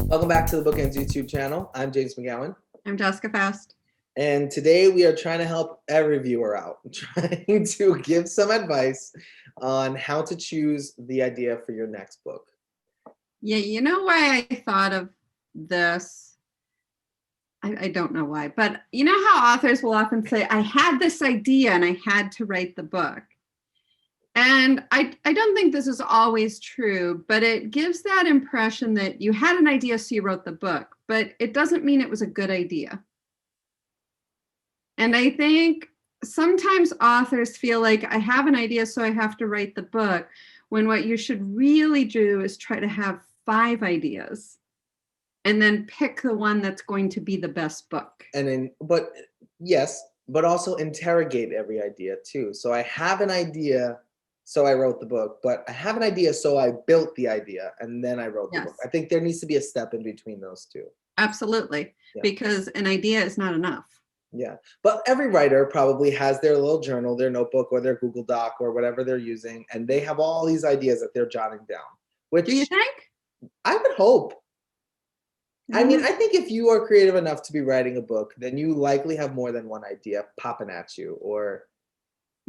Welcome back to the BookEnds YouTube channel. I'm James McGowan. I'm Jessica Faust. And today we are trying to help every viewer out, trying to give some advice on how to choose the idea for your next book. Yeah, you know why I thought of this? I don't know why, but you know how authors will often say, I had this idea and I had to write the book. And I don't think this is always true, but it gives that impression that you had an idea, so you wrote the book, but it doesn't mean it was a good idea. And I think sometimes authors feel like I have an idea, so I have to write the book, when what you should really do is try to have 5 ideas and then pick the one that's going to be the best book. But also interrogate every idea too. So I have an idea, so I wrote the book, but I have an idea, so I built the idea and then I wrote the book. I think there needs to be a step in between those two. Absolutely, because an idea is not enough. Yeah, but every writer probably has their little journal, their notebook, or their Google Doc, or whatever they're using, and they have all these ideas that they're jotting down. Which, do you think? I would hope. I mean, I think if you are creative enough to be writing a book, then you likely have more than one idea popping at you, or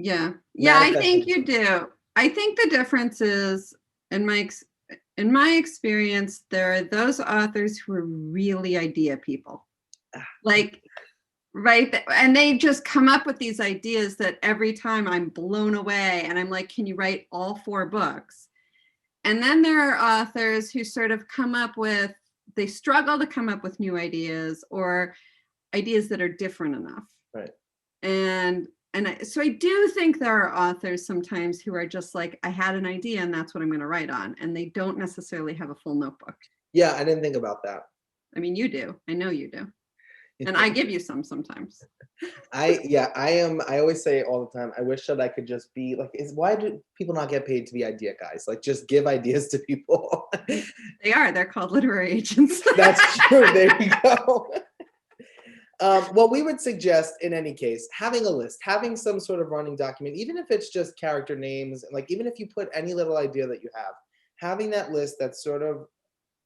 I think you do. I think the difference is, in my experience, there are those authors who are really idea people, like, right, and they just come up with these ideas that every time I'm blown away, and I'm like, can you write all 4 books? And then there are authors who sort of they struggle to come up with new ideas or ideas that are different enough. Right. So I do think there are authors sometimes who are just like, I had an idea and that's what I'm going to write on. And they don't necessarily have a full notebook. Yeah, I didn't think about that. I mean, you do. I know you do. And I give you some sometimes. I always say all the time, I wish that I could just be like, why do people not get paid to be idea guys? Like, just give ideas to people. They're called literary agents. That's true. There you go. Well, we would suggest, in any case, having a list, having some sort of running document, even if it's just character names, like even if you put any little idea that you have, having that list that sort of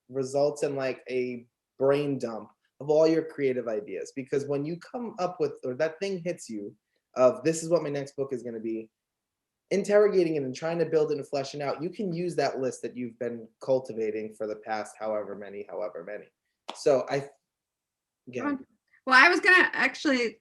results in like a brain dump of all your creative ideas. Because when you come up with, or that thing hits you of, this is what my next book is going to be, interrogating it and trying to build it and flesh it out, you can use that list that you've been cultivating for the past however many. So well, I was going to actually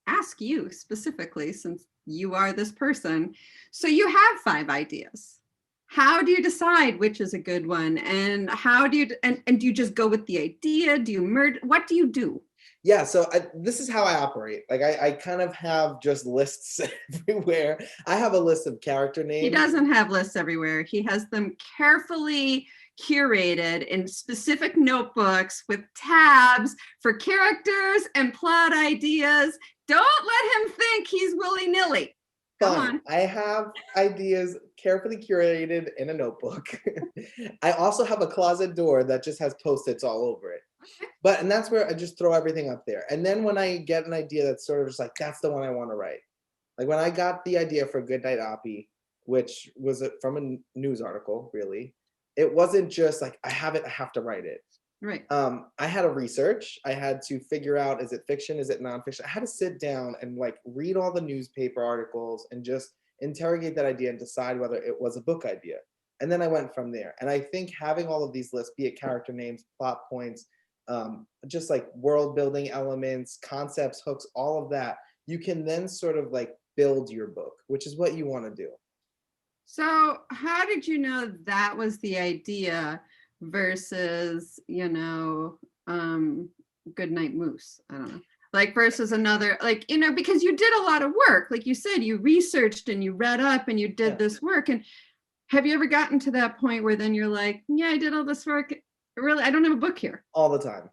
ask you specifically, since you are this person. So you have 5 ideas. How do you decide which is a good one? And how do you, and do you just go with the idea? Do you merge? What do you do? Yeah, so this is how I operate. Like I kind of have just lists everywhere. I have a list of character names. He doesn't have lists everywhere. He has them carefully curated in specific notebooks with tabs for characters and plot ideas. Don't let him think he's willy-nilly. Fine. I have ideas carefully curated in a notebook. I also have a closet door that just has Post-its all over it. And that's where I just throw everything up there. And then when I get an idea that's sort of just like, that's the one I want to write. Like when I got the idea for Goodnight Oppie, which was from a news article, really, it wasn't just like, I have it, I have to write it. Right. I had to research. I had to figure out, is it fiction? Is it nonfiction? I had to sit down and like read all the newspaper articles and just interrogate that idea and decide whether it was a book idea. And then I went from there. And I think having all of these lists, be it character names, plot points, just like world building elements, concepts, hooks, all of that, you can then sort of like build your book, which is what you want to do. So how did you know that was the idea versus, Goodnight Moose? I don't know. Like versus another, like, because you did a lot of work. Like you said, you researched and you read up and you did this work. And have you ever gotten to that point where then you're like, yeah, I did all this work. Really, I don't have a book here. All the time.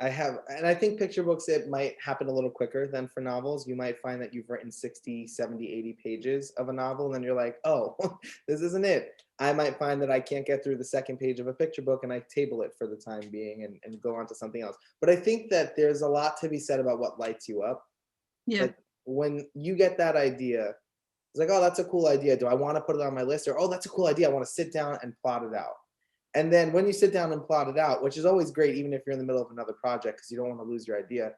I have, and I think picture books, it might happen a little quicker than for novels. You might find that you've written 60, 70, 80 pages of a novel, and then you're like, oh, this isn't it. I might find that I can't get through the second page of a picture book, and I table it for the time being and go on to something else. But I think that there's a lot to be said about what lights you up. Yeah. Like when you get that idea, it's like, oh, that's a cool idea. Do I want to put it on my list? Or, oh, that's a cool idea. I want to sit down and plot it out. And then when you sit down and plot it out, which is always great, even if you're in the middle of another project, because you don't want to lose your idea,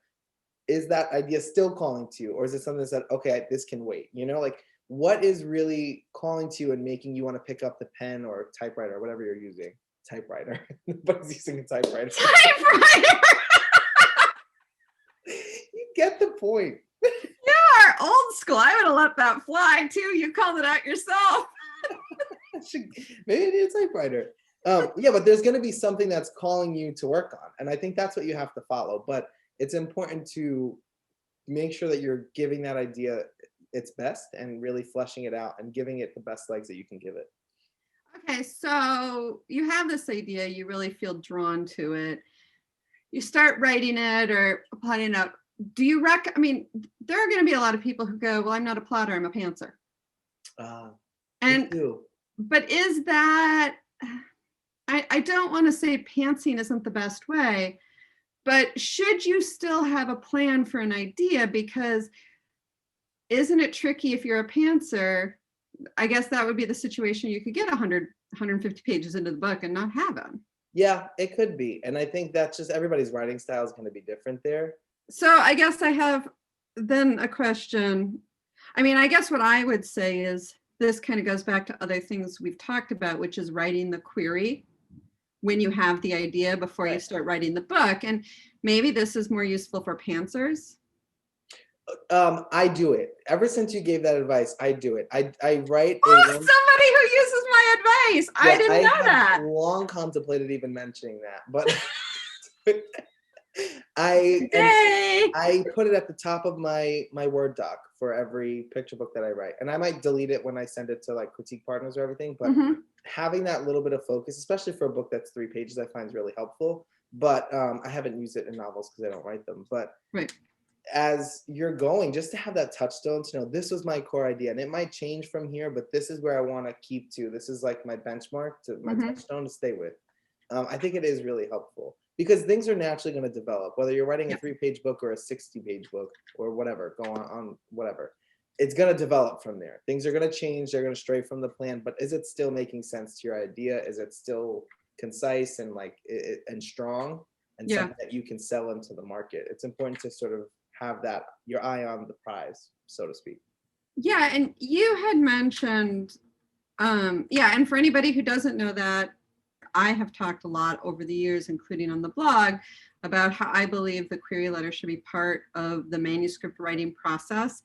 is that idea still calling to you? Or is it something that said, okay, this can wait? You know, like what is really calling to you and making you want to pick up the pen or typewriter or whatever you're using? Typewriter. But he's using a typewriter. Typewriter! You get the point. You are old school. I would have let that fly too. You called it out yourself. Maybe I need a typewriter. Yeah, but there's going to be something that's calling you to work on. And I think that's what you have to follow. But it's important to make sure that you're giving that idea its best and really fleshing it out and giving it the best legs that you can give it. Okay, so you have this idea, you really feel drawn to it. You start writing it or plotting it out. Do you I mean, there are going to be a lot of people who go, well, I'm not a plotter, I'm a pantser. But is that, I don't want to say pantsing isn't the best way, but should you still have a plan for an idea? Because isn't it tricky if you're a pantser? I guess that would be the situation. You could get 100, 150 pages into the book and not have them. Yeah, it could be. And I think that's just everybody's writing style is going to be different there. So I guess I have then a question. I mean, I guess what I would say is this kind of goes back to other things we've talked about, which is writing the query when you have the idea before you start writing the book. And maybe this is more useful for pantsers. I do it. Ever since you gave that advice, I do it. I write. Somebody who uses my advice. Yeah, I didn't know that. Long contemplated even mentioning that, but I put it at the top of my Word doc for every picture book that I write, and I might delete it when I send it to like critique partners or everything. But having that little bit of focus, especially for a book that's 3 pages, I find is really helpful. But I haven't used it in novels because I don't write them. But as you're going, just to have that touchstone to know this was my core idea, and it might change from here, but this is where I want to keep to. This is like my benchmark, to my touchstone to stay with. I think it is really helpful because things are naturally going to develop, whether you're writing a 3-page book or a 60-page book or whatever, go on whatever. It's going to develop from there. Things are going to change. They're going to stray from the plan, but is it still making sense to your idea? Is it still concise and and strong and something that you can sell into the market? It's important to sort of have that, your eye on the prize, so to speak. Yeah, and you had mentioned, and for anybody who doesn't know that, I have talked a lot over the years, including on the blog, about how I believe the query letter should be part of the manuscript writing process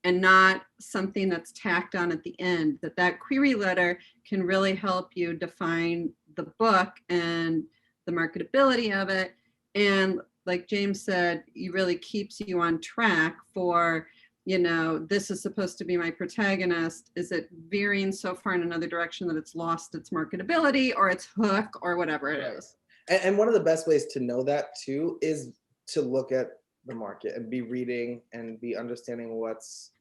and not something that's tacked on at the end, that query letter can really help you define the book and the marketability of it. And like James said, it really keeps you on track for, this is supposed to be my protagonist. Is it veering so far in another direction that it's lost its marketability or its hook or whatever it is? And one of the best ways to know that too is to look at the market and be reading and be understanding what's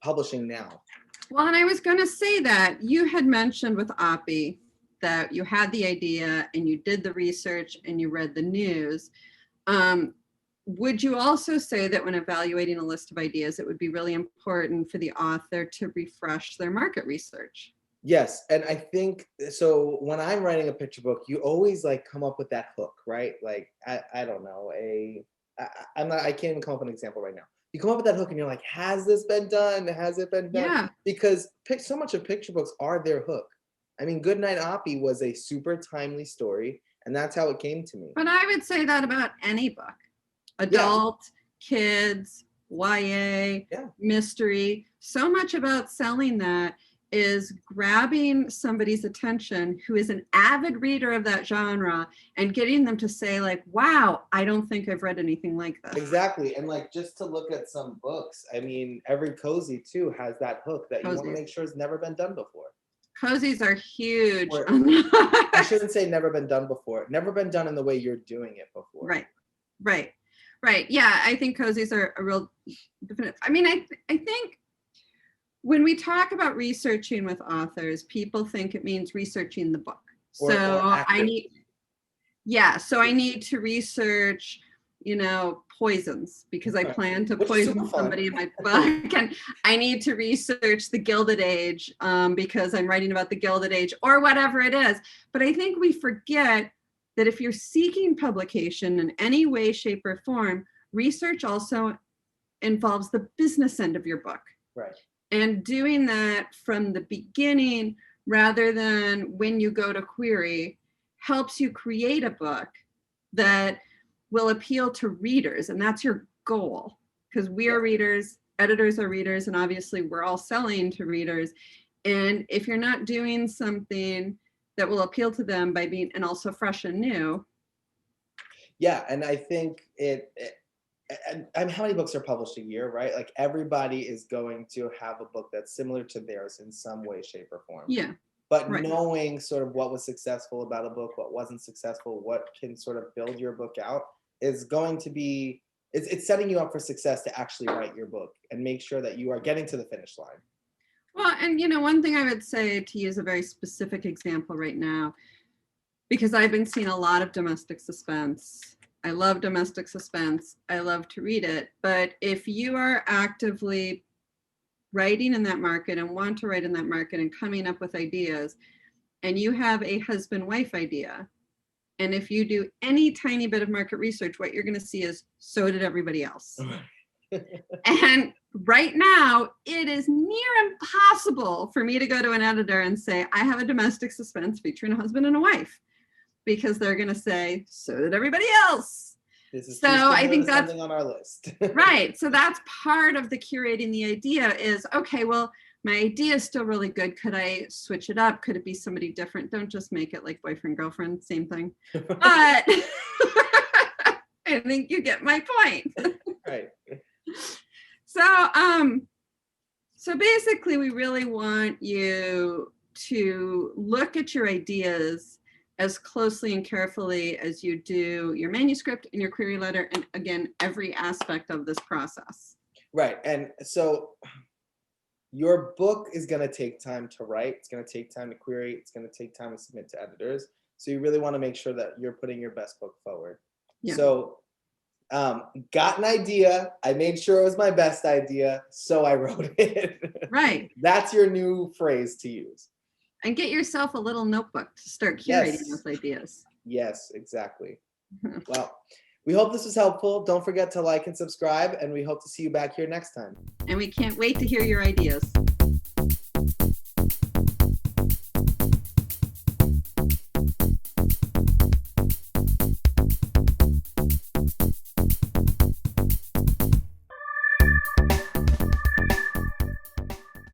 publishing now. Well, and I was going to say that you had mentioned with Oppie that you had the idea and you did the research and you read the news. Would you also say that when evaluating a list of ideas, it would be really important for the author to refresh their market research? Yes. And I think, so when I'm writing a picture book, you always come up with that hook, right? Like, I don't know, I can't even come up with an example right now. You come up with that hook and you're like, has this been done? Has it been done? Yeah. Because so much of picture books are their hook. I mean, Goodnight Oppie was a super timely story, and that's how it came to me. But I would say that about any book. Adult, kids, YA, mystery. So much about selling that is grabbing somebody's attention who is an avid reader of that genre and getting them to say wow, I don't think I've read anything like this. Exactly. And just to look at some books, I mean, every cozy too has that hook that you want to make sure has never been done before. Cozies are huge. I shouldn't say never been done before. Never been done in the way you're doing it before. Right. Yeah, I think cozies are a real definite. I mean, I think when we talk about researching with authors, people think it means researching the book. I need to research poisons, because I plan to poison somebody in my book, and I need to research the Gilded Age because I'm writing about the Gilded Age or whatever it is. But I think we forget that if you're seeking publication in any way, shape, or form, research also involves the business end of your book. Right. And doing that from the beginning rather than when you go to query helps you create a book that will appeal to readers. And that's your goal, because we are readers, editors are readers, and obviously we're all selling to readers. And if you're not doing something that will appeal to them by being, and also fresh and new. Yeah, and I think how many books are published a year, right? Like everybody is going to have a book that's similar to theirs in some way, shape, or form. Yeah. But knowing sort of what was successful about a book, what wasn't successful, what can sort of build your book out is going to be, it's setting you up for success to actually write your book and make sure that you are getting to the finish line. Well, and one thing I would say, to use a very specific example right now, because I've been seeing a lot of domestic suspense. I love domestic suspense. I love to read it. But if you are actively writing in that market and want to write in that market and coming up with ideas, and you have a husband-wife idea, and if you do any tiny bit of market research, what you're going to see is, so did everybody else. And right now, it is near impossible for me to go to an editor and say, I have a domestic suspense featuring a husband and a wife, because they're going to say, so did everybody else. This is so I think that's something on our list. Right. So that's part of the curating the idea is, okay, well, my idea is still really good. Could I switch it up? Could it be somebody different? Don't just make it like boyfriend, girlfriend, same thing. But I think you get my point. Right. So basically we really want you to look at your ideas as closely and carefully as you do your manuscript and your query letter, and again, every aspect of this process. Right. And so your book is going to take time to write. It's going to take time to query. It's going to take time to submit to editors. So you really want to make sure that you're putting your best book forward. Yeah. So got an idea. I made sure it was my best idea, so I wrote it. Right. That's your new phrase to use. And get yourself a little notebook to start curating those ideas. Yes, exactly. Well, we hope this was helpful. Don't forget to like and subscribe, and we hope to see you back here next time. And we can't wait to hear your ideas.